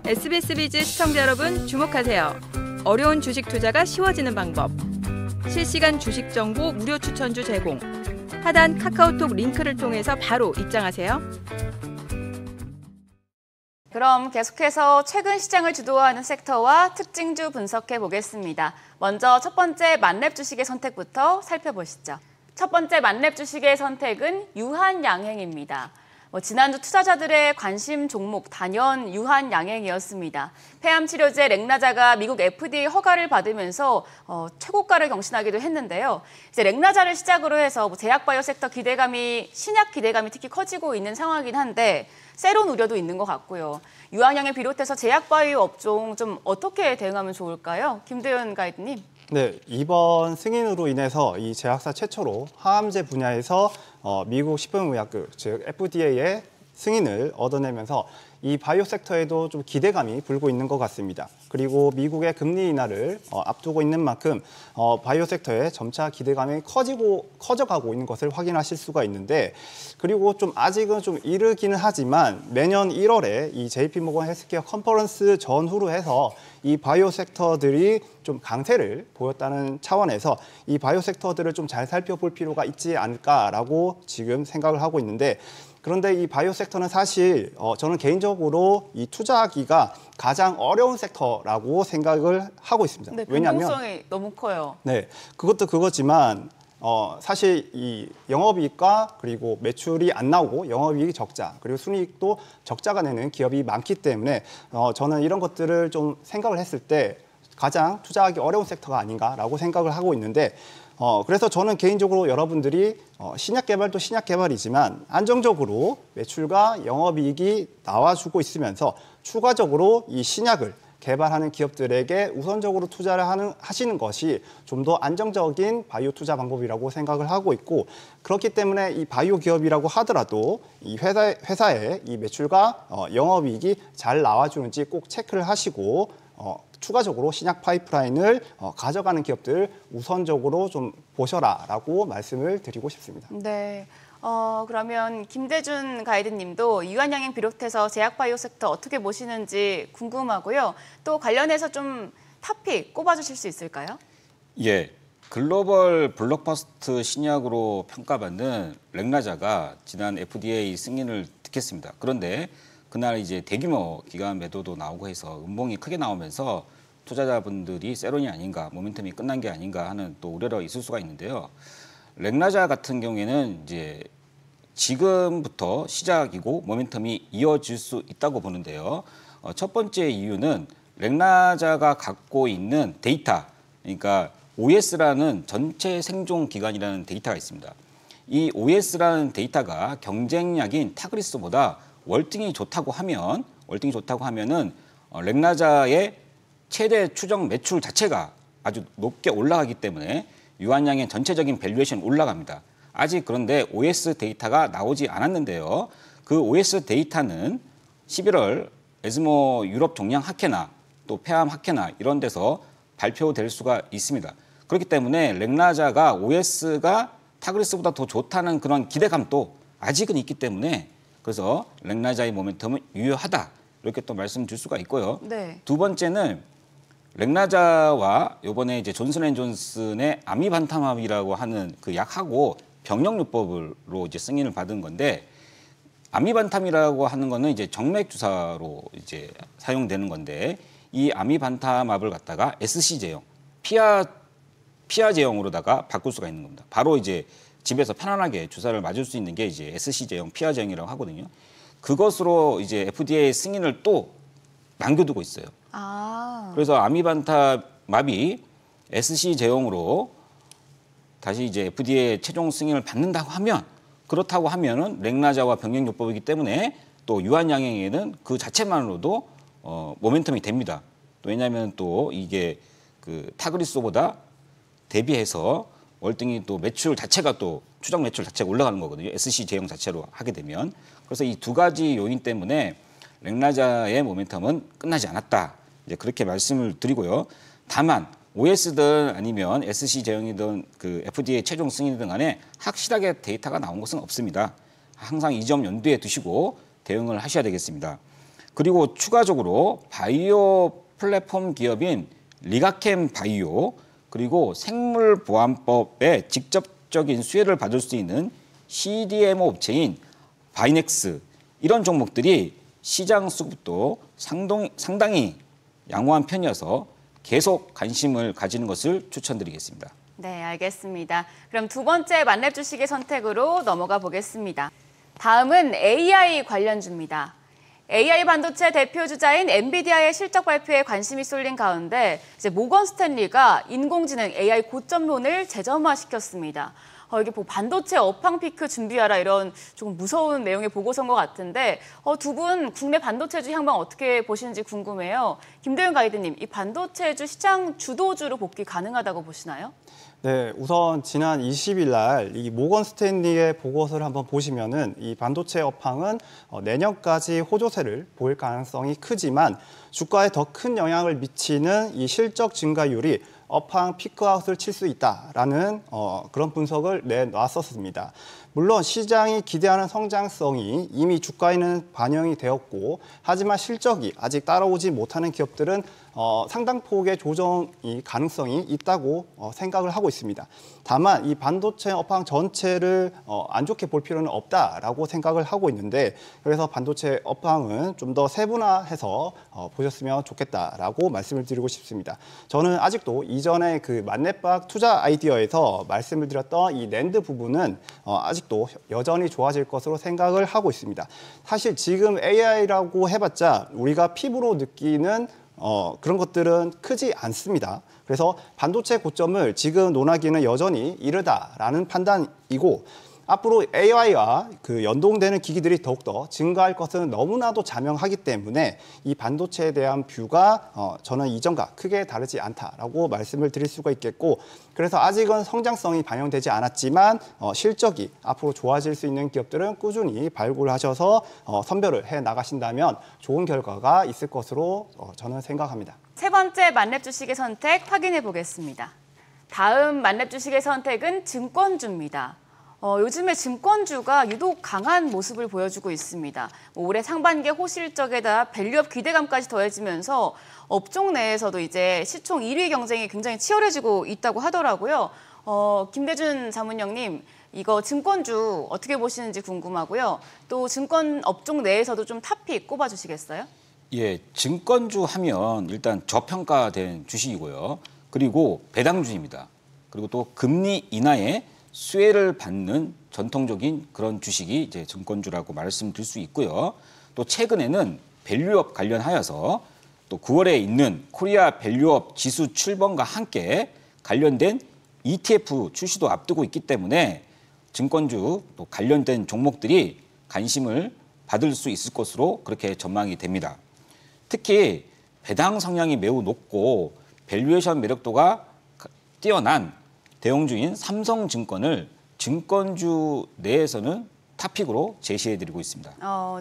SBS 비즈 시청자 여러분 주목하세요. 어려운 주식 투자가 쉬워지는 방법. 실시간 주식 정보 무료 추천주 제공. 하단 카카오톡 링크를 통해서 바로 입장하세요. 그럼 계속해서 최근 시장을 주도하는 섹터와 특징주 분석해 보겠습니다. 먼저 첫 번째 만렙 주식의 선택부터 살펴보시죠. 첫 번째 만렙 주식의 선택은 유한양행입니다. 지난주 투자자들의 관심 종목 단연 유한양행이었습니다. 폐암 치료제 렉나자가 미국 FDA 허가를 받으면서 최고가를 경신하기도 했는데요. 이제 렉나자를 시작으로 해서 제약바이오 섹터 기대감이 신약 기대감이 특히 커지고 있는 상황이긴 한데 새로운 우려도 있는 것 같고요. 유한양행 비롯해서 제약바이오 업종 좀 어떻게 대응하면 좋을까요? 김도현 가이드님. 네, 이번 승인으로 인해서 이 제약사 최초로 항암제 분야에서 미국 식품의약국, 즉 FDA의 승인을 얻어내면서 이 바이오 섹터에도 좀 기대감이 불고 있는 것 같습니다. 그리고 미국의 금리 인하를 앞두고 있는 만큼 바이오 섹터에 점차 기대감이 커져가고 있는 것을 확인하실 수가 있는데, 그리고 좀 아직은 좀 이르기는 하지만 매년 1월에 이 JP모건 헬스케어 컨퍼런스 전후로 해서 이 바이오 섹터들이 좀 강세를 보였다는 차원에서 이 바이오 섹터들을 좀 잘 살펴볼 필요가 있지 않을까라고 지금 생각을 하고 있는데, 그런데 이 바이오 섹터는 사실 저는 개인적으로 이 투자하기가 가장 어려운 섹터라고 생각을 하고 있습니다. 네, 왜냐하면 변동성이 너무 커요. 네, 그것도 그거지만 사실 이 영업이익과 그리고 매출이 안 나오고 영업이익이 적자, 그리고 순이익도 적자가 내는 기업이 많기 때문에 저는 이런 것들을 좀 생각을 했을 때 가장 투자하기 어려운 섹터가 아닌가라고 생각을 하고 있는데, 그래서 저는 개인적으로 여러분들이 신약 개발도 신약 개발이지만 안정적으로 매출과 영업이익이 나와주고 있으면서 추가적으로 이 신약을 개발하는 기업들에게 우선적으로 투자를 하시는 것이 좀 더 안정적인 바이오 투자 방법이라고 생각을 하고 있고, 그렇기 때문에 이 바이오 기업이라고 하더라도 이 회사의 이 매출과 영업이익이 잘 나와주는지 꼭 체크를 하시고 추가적으로 신약 파이프라인을 가져가는 기업들 우선적으로 좀 보셔라라고 말씀을 드리고 싶습니다. 네. 그러면 김대준 가이드님도 유한양행 비롯해서 제약바이오 섹터 어떻게 보시는지 궁금하고요. 또 관련해서 좀 탑픽 꼽아주실 수 있을까요? 예, 글로벌 블록버스터 신약으로 평가받는 렉나자가 지난 FDA 승인을 득했습니다. 그런데 그날 이제 대규모 기관 매도도 나오고 해서 음봉이 크게 나오면서 투자자분들이 세론이 아닌가, 모멘텀이 끝난 게 아닌가 하는 또 우려가 있을 수가 있는데요. 렉나자 같은 경우에는 이제 지금부터 시작이고 모멘텀이 이어질 수 있다고 보는데요. 첫 번째 이유는 렉나자가 갖고 있는 데이터, 그러니까 OS라는 전체 생존 기간이라는 데이터가 있습니다. 이 OS라는 데이터가 경쟁약인 타그리스보다 월등히 좋다고 하면은 렉나자의 최대 추정 매출 자체가 아주 높게 올라가기 때문에 유한양의 전체적인 밸류에이션이 올라갑니다. 아직 그런데 OS 데이터가 나오지 않았는데요. 그 OS 데이터는 11월 에스모 유럽 종양 학회나 또 폐암 학회나 이런 데서 발표될 수가 있습니다. 그렇기 때문에 렉나자가 OS가 타그리스보다 더 좋다는 그런 기대감도 아직은 있기 때문에, 그래서 렉나자의 모멘텀은 유효하다, 이렇게 또 말씀드릴 수가 있고요. 네. 두 번째는 렉나자와 이번에 이제 존슨앤존슨의 아미반타맙이라고 하는 그 약하고 병력요법으로 이제 승인을 받은 건데, 아미반탐이라고 하는 거는 이제 정맥 주사로 이제 사용되는 건데, 이 아미반타맙을 갖다가 SC 제형, 피하 제형으로다가 바꿀 수가 있는 겁니다. 바로 이제 집에서 편안하게 주사를 맞을 수 있는 게 이제 SC 제형, 피하 제형이라고 하거든요. 그것으로 이제 FDA 승인을 또 남겨두고 있어요. 그래서 아미반타맙이 SC 제형으로 다시 이제 FDA 최종 승인을 받는다고 하면, 그렇다고 하면은 렉나자와 병력요법이기 때문에 또 유한양행에는 그 자체만으로도 모멘텀이 됩니다. 또 왜냐하면 또 이게 그 타그리스보다 대비해서 월등히 또 매출 자체가 또 추정 매출 자체가 올라가는 거거든요. SC 제형 자체로 하게 되면. 그래서 이 두 가지 요인 때문에 렉나자의 모멘텀은 끝나지 않았다, 이제 그렇게 말씀을 드리고요. 다만 OS든 아니면 SC 제형이든 그 FDA 최종 승인이든 간에 확실하게 데이터가 나온 것은 없습니다. 항상 이 점 염두에 두시고 대응을 하셔야 되겠습니다. 그리고 추가적으로 바이오 플랫폼 기업인 리가캠 바이오 그리고 생물보안법에 직접적인 수혜를 받을 수 있는 CDMO 업체인 바이넥스 이런 종목들이 시장 수급도 상당히 양호한 편이어서 계속 관심을 가지는 것을 추천드리겠습니다. 네, 알겠습니다. 그럼 두 번째 만렙 주식의 선택으로 넘어가 보겠습니다. 다음은 AI 관련주입니다. AI 반도체 대표 주자인 엔비디아의 실적 발표에 관심이 쏠린 가운데 이제 모건 스탠리가 인공지능 AI 고점론을 재점화시켰습니다. 이게 뭐 반도체 업황 피크 준비하라 이런 조금 무서운 내용의 보고서인 것 같은데 두 분 국내 반도체주 향방 어떻게 보시는지 궁금해요. 김도윤 가이드님, 이 반도체주 시장 주도주로 복귀 가능하다고 보시나요? 네, 우선 지난 20일 날 이 모건 스탠리의 보고서를 한번 보시면은 이 반도체 업황은 내년까지 호조세를 보일 가능성이 크지만 주가에 더 큰 영향을 미치는 이 실적 증가율이 업황 피크아웃을 칠 수 있다라는 그런 분석을 내놨었습니다. 물론 시장이 기대하는 성장성이 이미 주가에는 반영이 되었고 하지만 실적이 아직 따라오지 못하는 기업들은 상당 폭의 조정이 가능성이 있다고 생각을 하고 있습니다. 다만 이 반도체 업황 전체를 안 좋게 볼 필요는 없다라고 생각을 하고 있는데 그래서 반도체 업황은 좀 더 세분화해서 보셨으면 좋겠다라고 말씀을 드리고 싶습니다. 저는 아직도 이전에 그 만렙박 투자 아이디어에서 말씀을 드렸던 이 낸드 부분은 아직도 여전히 좋아질 것으로 생각을 하고 있습니다. 사실 지금 AI라고 해봤자 우리가 피부로 느끼는 그런 것들은 크지 않습니다. 그래서 반도체 고점을 지금 논하기는 여전히 이르다라는 판단이고 앞으로 AI와 그 연동되는 기기들이 더욱더 증가할 것은 너무나도 자명하기 때문에 이 반도체에 대한 뷰가 저는 이전과 크게 다르지 않다라고 말씀을 드릴 수가 있겠고 그래서 아직은 성장성이 반영되지 않았지만 실적이 앞으로 좋아질 수 있는 기업들은 꾸준히 발굴하셔서 선별을 해 나가신다면 좋은 결과가 있을 것으로 저는 생각합니다. 세 번째 만렙 주식의 선택 확인해 보겠습니다. 다음 만렙 주식의 선택은 증권주입니다. 요즘에 증권주가 유독 강한 모습을 보여주고 있습니다. 올해 상반기에 호실적에다 밸류업 기대감까지 더해지면서 업종 내에서도 이제 시총 1위 경쟁이 굉장히 치열해지고 있다고 하더라고요. 김대준 자문형님, 이거 증권주 어떻게 보시는지 궁금하고요. 또 증권 업종 내에서도 좀 탑픽 꼽아주시겠어요? 예, 증권주 하면 일단 저평가된 주식이고요. 그리고 배당주입니다. 그리고 또 금리 인하에 수혜를 받는 전통적인 그런 주식이 이제 증권주라고 말씀드릴 수 있고요. 또 최근에는 밸류업 관련하여서 또 9월에 있는 코리아 밸류업 지수 출범과 함께 관련된 ETF 출시도 앞두고 있기 때문에 증권주 또 관련된 종목들이 관심을 받을 수 있을 것으로 그렇게 전망이 됩니다. 특히 배당 성향이 매우 높고 밸류에이션 매력도가 뛰어난 대형주인 삼성증권을 증권주 내에서는 탑픽으로 제시해드리고 있습니다.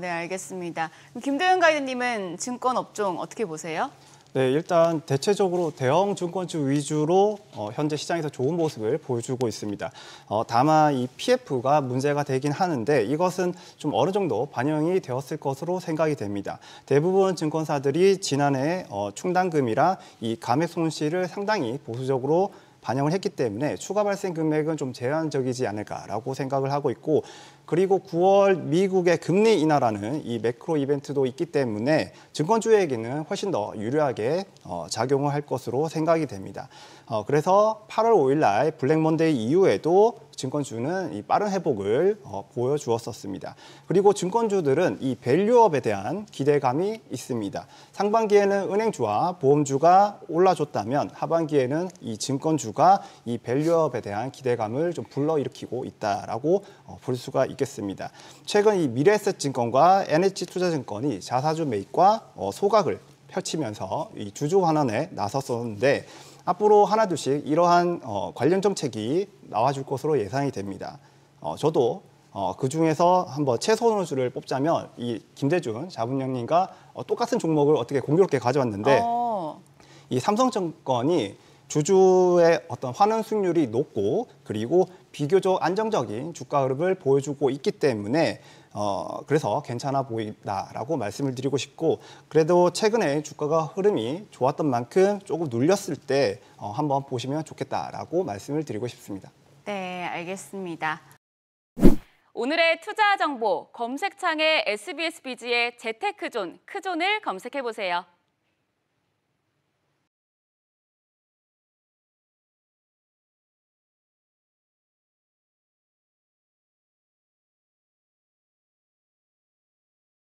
네, 알겠습니다. 김도윤 가이드님은 증권 업종 어떻게 보세요? 네, 일단 대체적으로 대형 증권주 위주로 현재 시장에서 좋은 모습을 보여주고 있습니다. 다만 이 PF가 문제가 되긴 하는데 이것은 좀 어느 정도 반영이 되었을 것으로 생각이 됩니다. 대부분 증권사들이 지난해 충당금이라 이 감액 손실을 상당히 보수적으로 반영을 했기 때문에 추가 발생 금액은 좀 제한적이지 않을까라고 생각을 하고 있고 그리고 9월 미국의 금리 인하라는 이 매크로 이벤트도 있기 때문에 증권주에게는 훨씬 더 유리하게 작용을 할 것으로 생각이 됩니다. 그래서 8월 5일 날 블랙 먼데이 이후에도 증권주는 이 빠른 회복을 보여주었었습니다. 그리고 증권주들은 이 밸류업에 대한 기대감이 있습니다. 상반기에는 은행주와 보험주가 올라줬다면 하반기에는 이 증권주가 이 밸류업에 대한 기대감을 좀 불러일으키고 있다라고 볼 수가 있겠습니다. 최근 이 미래에셋증권과 NH투자증권이 자사주 매입과 소각을 펼치면서 이 주주 환원에 나섰었는데 앞으로 하나둘씩 이러한 관련 정책이 나와줄 것으로 예상이 됩니다. 저도 그중에서 한번 최선호주를 뽑자면 이 김대준 자문형님과 똑같은 종목을 어떻게 공교롭게 가져왔는데 이 삼성증권이 주주의 어떤 환원 수익률이 높고 그리고 비교적 안정적인 주가 흐름을 보여주고 있기 때문에 그래서 괜찮아 보인다라고 말씀을 드리고 싶고 그래도 최근에 주가가 흐름이 좋았던 만큼 조금 눌렸을 때 한번 보시면 좋겠다라고 말씀을 드리고 싶습니다. 네, 알겠습니다. 오늘의 투자 정보 검색창에 SBS 비즈의 재테크존, 크존을 검색해 보세요.